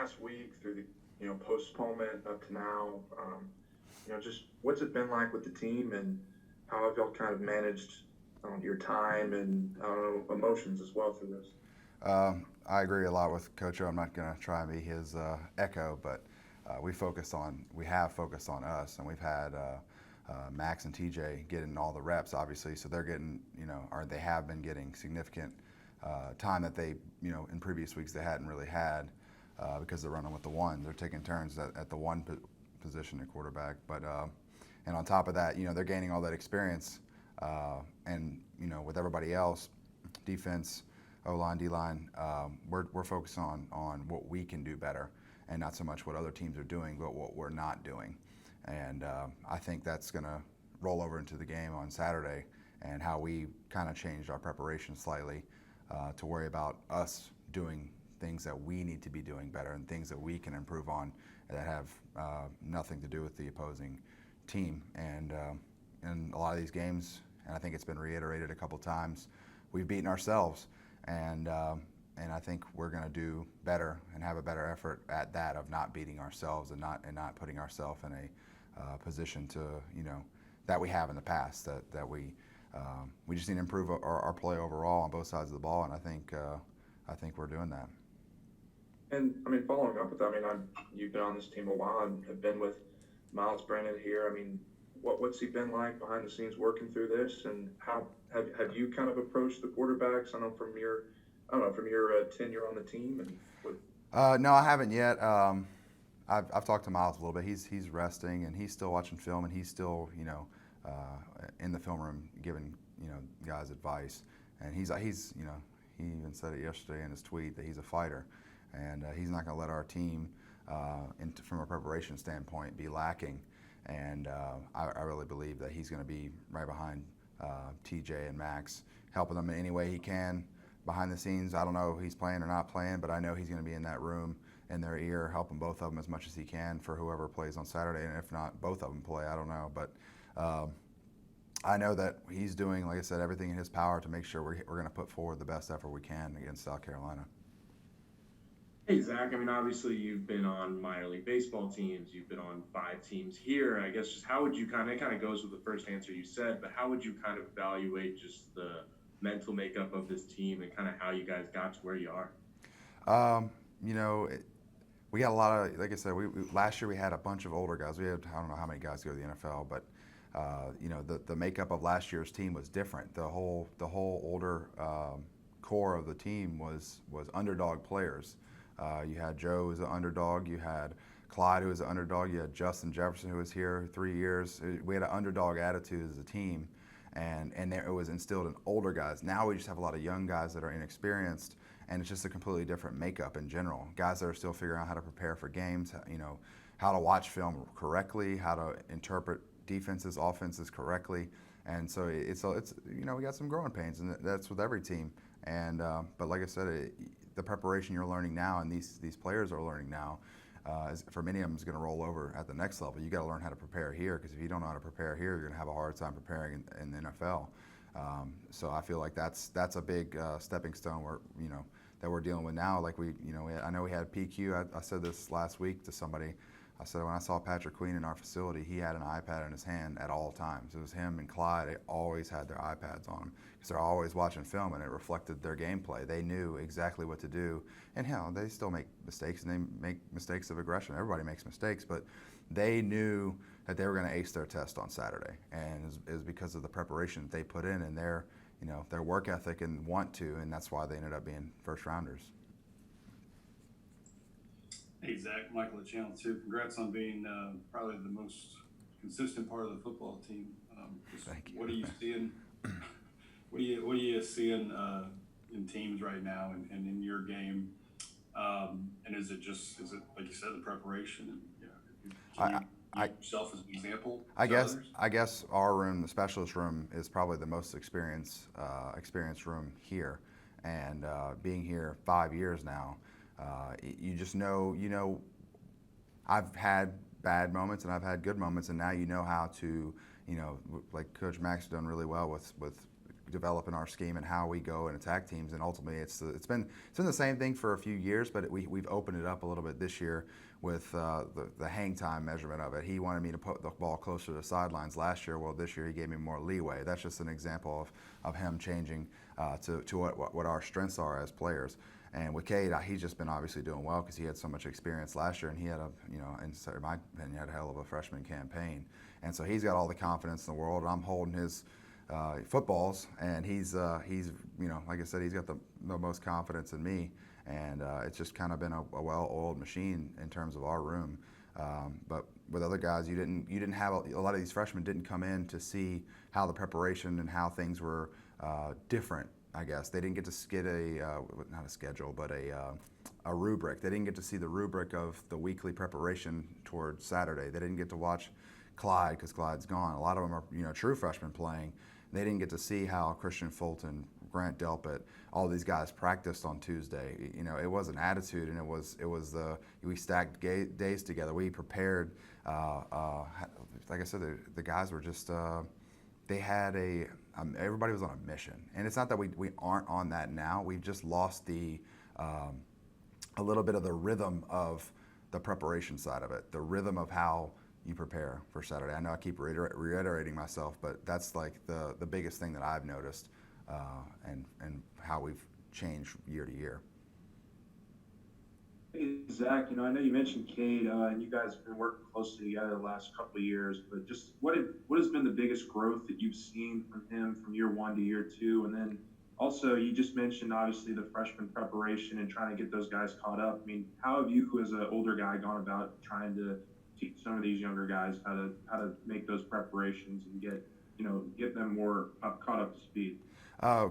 past week through the postponement up to now, just what's it been like with the team, and how have y'all kind of managed your time and emotions as well through this? I agree a lot with Coach O. I'm not going to try and be his echo, but we have focused on us, and we've had Max and TJ getting all the reps, obviously, so they're getting, or they have been getting significant time that they, in previous weeks they hadn't really had because they're running with the one. They're taking turns at the one position at quarterback, but and on top of that, they're gaining all that experience, and with everybody else, defense, O-line, D-line, we're focused on what we can do better, and not so much what other teams are doing, but what we're not doing. And I think that's going to roll over into the game on Saturday, and how we kind of changed our preparation slightly to worry about us doing things that we need to be doing better and things that we can improve on that have nothing to do with the opposing team. And in a lot of these games, and I think it's been reiterated a couple times, we've beaten ourselves. And I think we're going to do better and have a better effort at that, of not beating ourselves and not putting ourselves in a position to that we have in the past, that we just need to improve our play overall on both sides of the ball, and I think we're doing that. And I mean, following up with that, you've been on this team a while and have been with Miles Brennan here. I mean, what's he been like behind the scenes working through this, and how have you kind of approached the quarterbacks? I don't know from your tenure on the team, and what. No, I haven't yet. I've talked to Miles a little bit. He's resting, and he's still watching film, and he's still in the film room giving guys advice. And he's he even said it yesterday in his tweet that he's a fighter, and he's not going to let our team, from a preparation standpoint, be lacking. And I really believe that he's going to be right behind TJ and Max, helping them in any way he can behind the scenes. I don't know if he's playing or not playing, but I know he's going to be in that room, in their ear, helping both of them as much as he can for whoever plays on Saturday. And if not, both of them play, I don't know. But I know that he's doing, like I said, everything in his power to make sure we're going to put forward the best effort we can against South Carolina. Hey, Zach, obviously you've been on minor league baseball teams, you've been on 5 teams here. I guess just how would you it kind of goes with the first answer you said, but how would you kind of evaluate just the mental makeup of this team and kind of how you guys got to where you are? We got a lot of, like I said, last year we had a bunch of older guys. We had, I don't know how many guys go to the NFL, but the makeup of last year's team was different. The whole older core of the team was underdog players. You had Joe, who was an underdog. You had Clyde, who was an underdog. You had Justin Jefferson, who was here 3 years. We had an underdog attitude as a team, and it was instilled in older guys. Now we just have a lot of young guys that are inexperienced, and it's just a completely different makeup in general. Guys that are still figuring out how to prepare for games, how to watch film correctly, how to interpret defenses, offenses correctly, and so it's we got some growing pains, and that's with every team. And but like I said, the preparation you're learning now, and these players are learning now, for many of them is going to roll over at the next level. You got to learn how to prepare here, because if you don't know how to prepare here, you're going to have a hard time preparing in the NFL. So I feel like that's a big stepping stone that we're dealing with now. Like I know we had PQ. I said this last week to somebody. I said when I saw Patrick Queen in our facility, he had an iPad in his hand at all times. It was him and Clyde. They always had their iPads on them because they're always watching film, and it reflected their gameplay. They knew exactly what to do. And hell, they still make mistakes, and they make mistakes of aggression. Everybody makes mistakes, but they knew that they were going to ace their test on Saturday, and it was because of the preparation that they put in and their work ethic and want to, and that's why they ended up being first rounders. Hey, Zach, Michael at Channel 2. Congrats on being probably the most consistent part of the football team. Thank you. What are you seeing? What are you seeing in teams right now and in your game? And is it like you said, the preparation? And yourself as an example? I guess our room, the specialist room, is probably the most experienced room here, and being here 5 years now. You just know, I've had bad moments and I've had good moments, and now you know how to, like Coach Max has done really well with develop in our scheme and how we go and attack teams. And ultimately, it's been the same thing for a few years, but we've opened it up a little bit this year with the hang time measurement of it. He wanted me to put the ball closer to the sidelines last year. Well, this year he gave me more leeway. That's just an example of him changing to what our strengths are as players. And with Cade, he's just been obviously doing well because he had so much experience last year, and he had in my opinion, had a hell of a freshman campaign. And so he's got all the confidence in the world. I'm holding his footballs, and he's like I said, he's got the most confidence in me. And it's just kind of been a well-oiled machine in terms of our room. But with other guys, you didn't have a lot of these freshmen didn't come in to see how the preparation and how things were different. I guess they didn't get to get not a schedule, but a rubric. They didn't get to see the rubric of the weekly preparation towards Saturday. They didn't get to watch Clyde because Clyde's gone. A lot of them are true freshmen playing. They didn't get to see how Christian Fulton, Grant Delpit, all these guys practiced on Tuesday. It was an attitude, and we stacked days together. We prepared. Like I said, the guys were just they had everybody was on a mission, and it's not that we aren't on that now. We've just lost a little bit of the rhythm of the preparation side of it, the rhythm of how you prepare for Saturday. I know I keep reiterating myself, but that's like the biggest thing that I've noticed, and how we've changed year to year. Hey, Zach, I know you mentioned Cade, and you guys have been working closely together the last couple of years, but just what has been the biggest growth that you've seen from him from year one to year two? And then also, you just mentioned, obviously, the freshman preparation and trying to get those guys caught up. I mean, how have you, as an older guy, gone about trying to teach some of these younger guys how to make those preparations and get them more caught up to speed?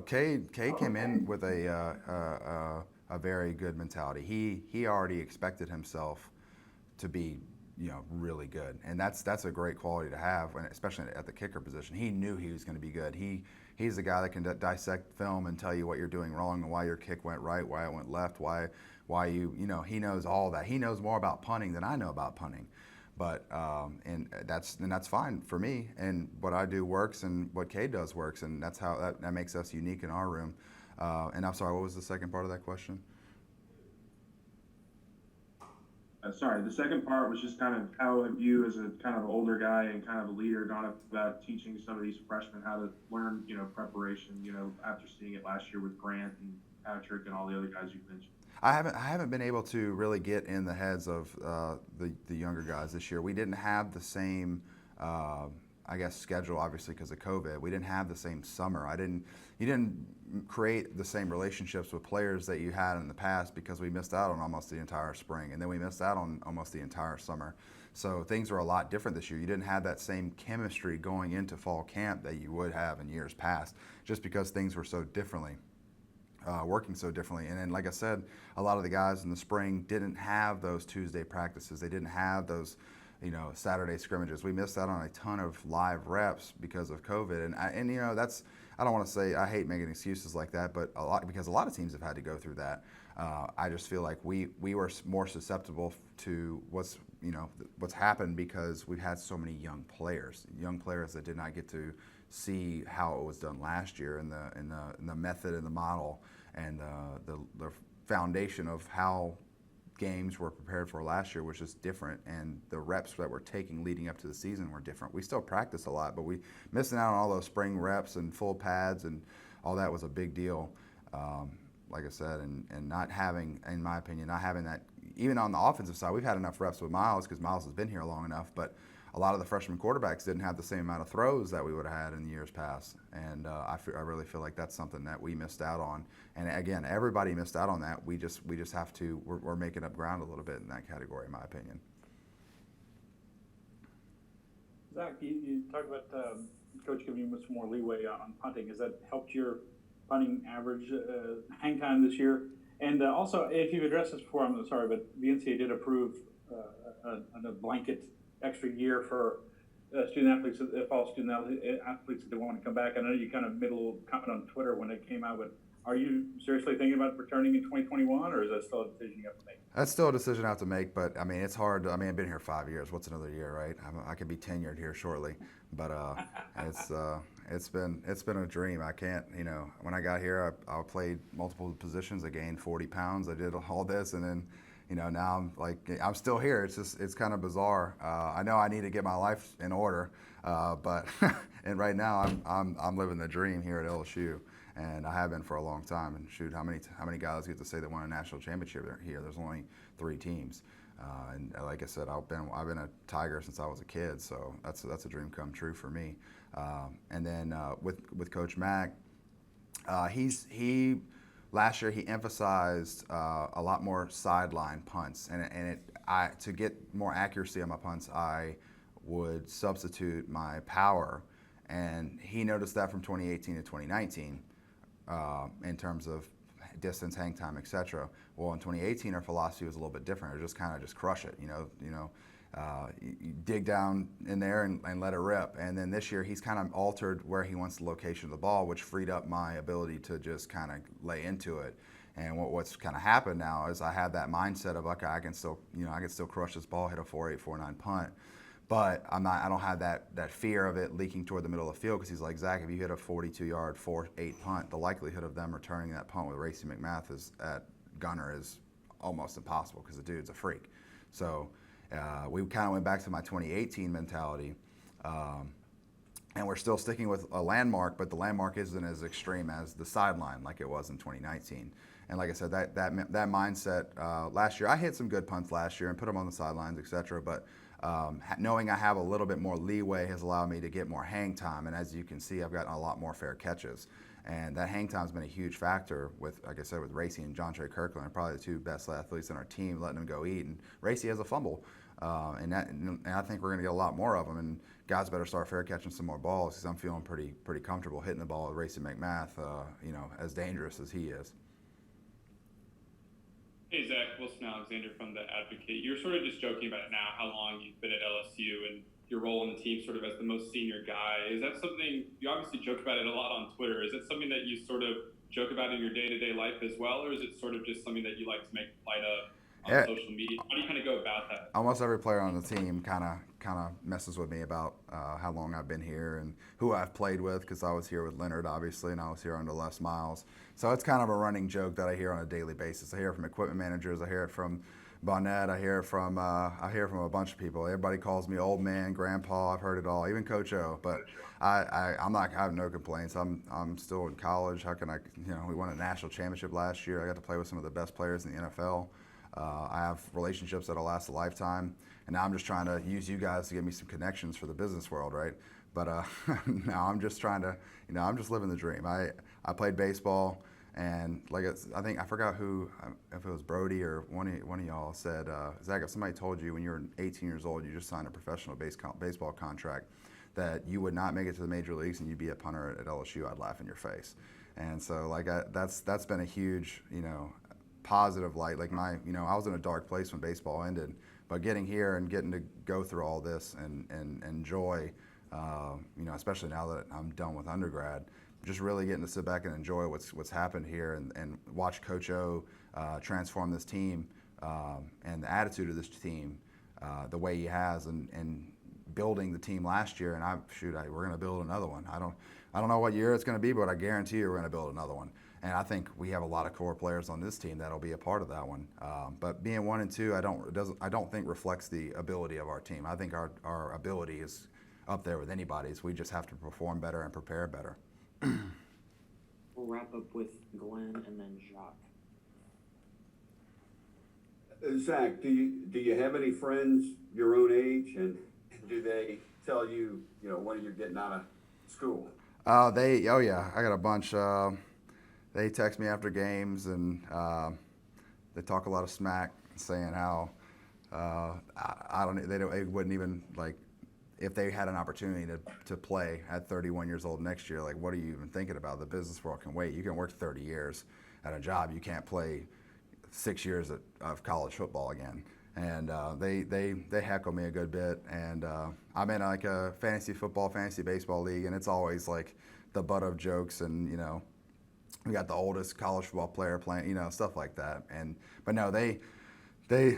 Cade came in with a very good mentality. He already expected himself to be really good, and that's a great quality to have, especially at the kicker position. He knew he was going to be good. He's the guy that can dissect film and tell you what you're doing wrong and why your kick went right, why it went left, why he knows all that. He knows more about punting than I know about punting. But and that's fine for me, and what I do works, and what Cade does works, and that's how that makes us unique in our room. And I'm sorry, what was the second part of that question? Sorry, the second part was just kind of how have you, as a kind of older guy and kind of a leader, gone about teaching some of these freshmen how to learn, preparation, after seeing it last year with Grant and Patrick and all the other guys you mentioned. I haven't been able to really get in the heads of the younger guys this year. We didn't have the same, schedule, obviously because of COVID. We didn't have the same summer. You didn't create the same relationships with players that you had in the past because we missed out on almost the entire spring, and then we missed out on almost the entire summer. So things were a lot different this year. You didn't have that same chemistry going into fall camp that you would have in years past, just because things were so differently. Working so differently. And then, like I said, a lot of the guys in the spring didn't have those Tuesday practices. They didn't have those, Saturday scrimmages. We missed out on a ton of live reps because of COVID. And that's, I don't want to say, I hate making excuses like that, but because a lot of teams have had to go through that. I just feel like we were more susceptible to what's happened because we've had so many young players that did not get to see how it was done last year, and the method and the model and the foundation of how games were prepared for last year was just different, and the reps that we're taking leading up to the season were different. We still practice a lot, but we missing out on all those spring reps and full pads and all that was a big deal. Like I said, and not having, in my opinion, not having that, even on the offensive side, we've had enough reps with Miles because Miles has been here long enough, but a lot of the freshman quarterbacks didn't have the same amount of throws that we would have had in years past, and I really feel like that's something that we missed out on. And again, everybody missed out on that. We just have to. We're making up ground a little bit in that category, in my opinion. Zach, you talked about coach giving you much more leeway on punting. Has that helped your punting average hang time this year? And also, if you've addressed this before, I'm sorry, but the NCAA did approve a blanket extra year for student athletes, fall student athletes that they want to come back. I know you kind of made a little comment on Twitter when it came out, but are you seriously thinking about returning in 2021, or is that still a decision you have to make? That's still a decision I have to make, but I mean, it's hard. I've been here 5 years. What's another year, right? I could be tenured here shortly, but it's been a dream. I can't, when I got here, I played multiple positions. I gained 40 pounds. I did all this, and then, now I'm still here. It's kind of bizarre. I know I need to get my life in order, but and right now I'm living the dream here at LSU, and I have been for a long time. And shoot, how many guys get to say they won a national championship here? There's only 3 teams. And like I said, I've been a Tiger since I was a kid, so that's a dream come true for me. And then with Coach Mack, he last year he emphasized a lot more sideline punts, and to get more accuracy on my punts, I would substitute my power, and he noticed that from 2018 to 2019 in terms of distance, hang time, etc. Well, in 2018, our philosophy was a little bit different. It was just crush it, you dig down in there and let it rip. And then this year, he's kind of altered where he wants the location of the ball, which freed up my ability to just kind of lay into it. And what's kind of happened now is I have that mindset of, okay, I can still crush this ball, hit a 4.8, 4.9 punt. But I don't have that fear of it leaking toward the middle of the field, because he's like, Zach, if you hit a 42-yard 4.8 punt, the likelihood of them returning that punt with Racey McMath at gunner is almost impossible, because the dude's a freak. So we kind of went back to my 2018 mentality, and we're still sticking with a landmark, but the landmark isn't as extreme as the sideline like it was in 2019. And like I said, that mindset last year, I hit some good punts last year and put them on the sidelines, etc. But knowing I have a little bit more leeway has allowed me to get more hang time, and as you can see, I've gotten a lot more fair catches, and that hang time's been a huge factor with, like I said, with Racey and John Trey Kirkland, probably the 2 best athletes on our team, letting them go eat. And Racey has a fumble, and I think we're going to get a lot more of them, and guys better start fair catching some more balls, because I'm feeling pretty comfortable hitting the ball with Racey McMath, as dangerous as he is. Hey Zach, Wilson Alexander from The Advocate. You're sort of just joking about it now, how long you've been at LSU and your role in the team sort of as the most senior guy. Is that something, you obviously joke about it a lot on Twitter, is that something that you sort of joke about in your day-to-day life as well, or is it sort of just something that you like to make light of on social media? How do you kind of go about that? Almost every player on the team kind of messes with me about how long I've been here and who I've played with, because I was here with Leonard, obviously, and I was here under Les Miles. So it's kind of a running joke that I hear on a daily basis. I hear it from equipment managers. I hear it from Bonnet. I hear it from a bunch of people. Everybody calls me old man, grandpa. I've heard it all, even Coach O. But I have no complaints. I'm still in college. How can I? We won a national championship last year. I got to play with some of the best players in the NFL. I have relationships that'll last a lifetime, and now I'm just trying to use you guys to give me some connections for the business world, right? But now I'm just trying to, I'm just living the dream. I played baseball, and I forgot who, if it was Brody or one of y'all said, Zach, if somebody told you when you were 18 years old, you just signed a professional baseball contract, that you would not make it to the major leagues and you'd be a punter at LSU, I'd laugh in your face. And so that's been a huge, positive light. I was in a dark place when baseball ended, but getting here and getting to go through all this and enjoy, especially now that I'm done with undergrad, just really getting to sit back and enjoy what's happened here and watch Coach O transform this team and the attitude of this team the way he has, and building the team last year. And we're going to build another one. I don't know what year it's going to be, but I guarantee you we're going to build another one. And I think we have a lot of core players on this team that'll be a part of that one. But being 1 and 2, I don't think reflects the ability of our team. I think our ability is up there with anybody's. We just have to perform better and prepare better. We'll wrap up with Glenn and then Jacques. Zach, do you have any friends your own age, and do they tell you, when you're getting out of school? Oh yeah, I got a bunch. They text me after games, and they talk a lot of smack, saying how they wouldn't even, like, if they had an opportunity to play at 31 years old next year, like, what are you even thinking about? The business world can wait. You can work 30 years at a job. You can't play 6 years of college football again. And they heckle me a good bit. And I'm in like a fantasy baseball league, and it's always like the butt of jokes, and we got the oldest college football player playing, stuff like that. But no, they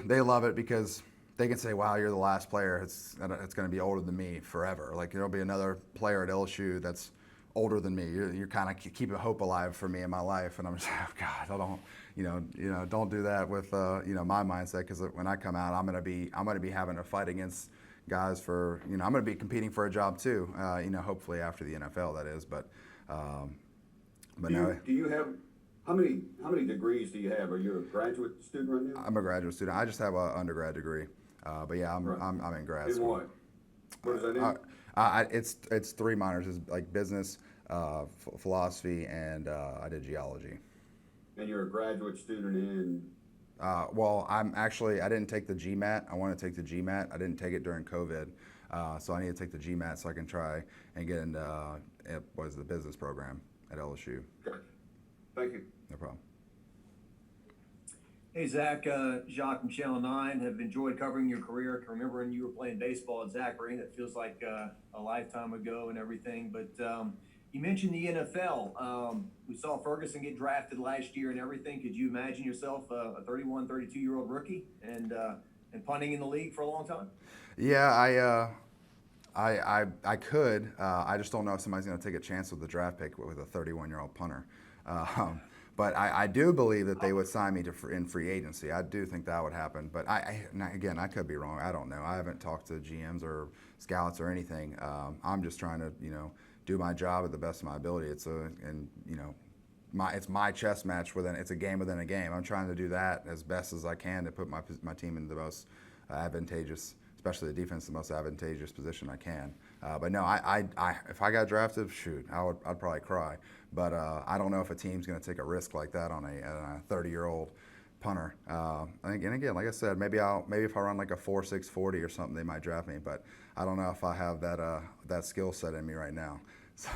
love it, because they can say, wow, you're the last player. It's going to be older than me forever. Like, there'll be another player at LSU that's older than me. You're kind of keeping hope alive for me in my life, and I'm just oh God, I don't don't do that with my mindset, because when I come out, I'm gonna be having to fight against guys for I'm gonna be competing for a job too. Hopefully after the NFL, that is, but no. Do you have, how many degrees do you have? Are you a graduate student right now? I'm a graduate student. I just have an undergrad degree, but yeah, I'm in grad In school. what? What is that in? It's 3 minors. It's like business, philosophy, and I did geology. And you're a graduate student in? Well, I didn't take the GMAT. I want to take the GMAT. I didn't take it during COVID, so I need to take the GMAT so I can try and get into the business program at LSU. Gotcha. Thank you. No problem. Hey, Zach, Jacques from Channel 9, have enjoyed covering your career. I can remember when you were playing baseball at Zachary. That feels like a lifetime ago and everything. But you mentioned the NFL. We saw Ferguson get drafted last year and everything. Could you imagine yourself a 31, 32-year-old rookie and punting in the league for a long time? Yeah, I could. I just don't know if somebody's going to take a chance with the draft pick with a 31-year-old punter. But I do believe that they would sign me in free agency. I do think that would happen. But again, I could be wrong. I don't know. I haven't talked to GMs or scouts or anything. I'm just trying to do my job at the best of my ability. It's my chess match it's a game within a game. I'm trying to do that as best as I can to put my team in the most advantageous, especially the defense, the most advantageous position I can. But no, if I got drafted, shoot, I'd probably cry. But I don't know if a team's going to take a risk like that on a 30-year-old punter. And again, like I said, maybe if I run like a 4.6 40 or something, they might draft me. But I don't know if I have that skill set in me right now. So,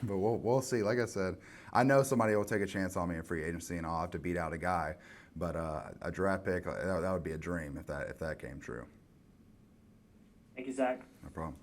but we'll see. Like I said, I know somebody will take a chance on me in free agency, and I'll have to beat out a guy. But a draft pick, that would be a dream if that came true. Thank you, Zach. No problem.